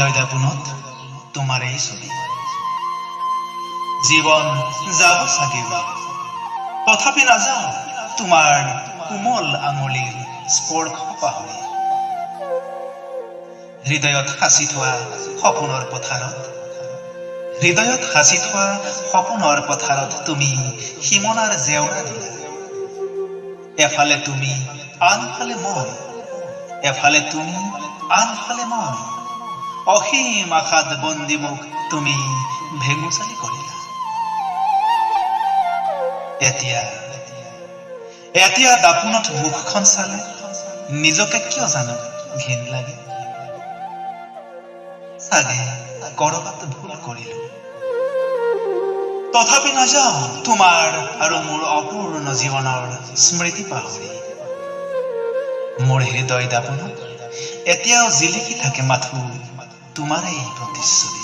হৃদয় দাপোনত তোমাৰ এই ছবি জীৱন যাব চাগে তথাপি নাযাওঁ তোমাৰ কোমল আঙুলিৰ স্পৰ্শ পাহৰি হৃদয়ত সাঁচি থোৱা সপোনৰ পথাৰত তুমি সীমনাৰ জেওৰা দিলা এফালে তুমি আনফালে মই অসীম আশাত বন্দী মোক তুমি ভেঙুচালি কৰিলা এতিয়া দাপোনত মুখখন চালে নিজকে কিয় জানো ঘিণ লাগে চাগে কৰবাত ভুল কৰিলো তথাপি নাযাওঁ তোমাৰ আৰু মোৰ অপূৰ্ণ জীৱনৰ স্মৃতি পাহৰি মোৰ হৃদয় দাপোনত এতিয়াও জিলিকি থাকে মাথো তোমাৰ এই প্ৰতিচ্ছবি